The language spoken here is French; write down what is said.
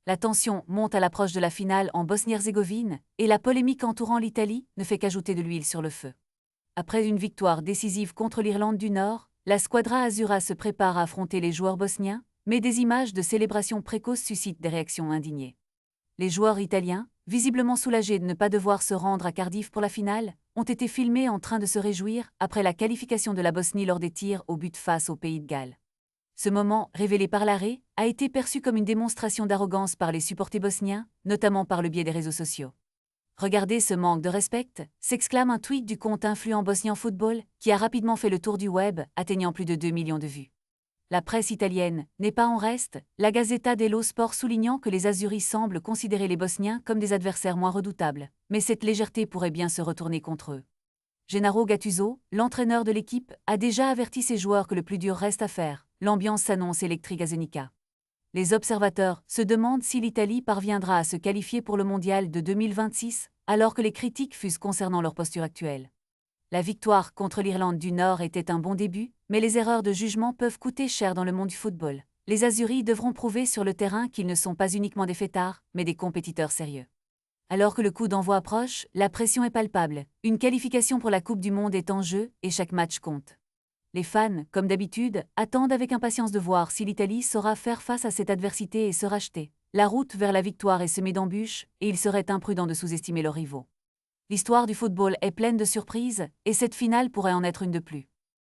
La tension monte à l'approche de la finale en Bosnie-Herzégovine, et la polémique entourant l'Italie ne fait qu'ajouter de l'huile sur le feu. Après une victoire décisive contre l'Irlande du Nord, la Squadra Azzurra se prépare à affronter les joueurs bosniens, mais des images de célébration précoce suscitent des réactions indignées. Les joueurs italiens, visiblement soulagés de ne pas devoir se rendre à Cardiff pour la finale, ont été filmés en train de se réjouir après la qualification de la Bosnie lors des tirs au but face au Pays de Galles. Ce moment, révélé par l'arrêt, a été perçu comme une démonstration d'arrogance par les supporters bosniens, notamment par le biais des réseaux sociaux. Regardez ce manque de respect, s'exclame un tweet du compte influent Bosnian Football, qui a rapidement fait le tour du web, atteignant plus de 2 millions de vues. La presse italienne n'est pas en reste, la Gazzetta dello Sport soulignant que les Azzurri semblent considérer les Bosniens comme des adversaires moins redoutables, mais cette légèreté pourrait bien se retourner contre eux. Gennaro Gattuso, l'entraîneur de l'équipe, a déjà averti ses joueurs que le plus dur reste à faire, l'ambiance s'annonce électrique à Zenica. Les observateurs se demandent si l'Italie parviendra à se qualifier pour le mondial de 2026, alors que les critiques fusent concernant leur posture actuelle. La victoire contre l'Irlande du Nord était un bon début, mais les erreurs de jugement peuvent coûter cher dans le monde du football. Les Azzurri devront prouver sur le terrain qu'ils ne sont pas uniquement des fêtards, mais des compétiteurs sérieux. Alors que le coup d'envoi approche, la pression est palpable. Une qualification pour la Coupe du Monde est en jeu et chaque match compte. Les fans, comme d'habitude, attendent avec impatience de voir si l'Italie saura faire face à cette adversité et se racheter. La route vers la victoire est semée d'embûches et il serait imprudent de sous-estimer leurs rivaux. L'histoire du football est pleine de surprises et cette finale pourrait en être une de plus.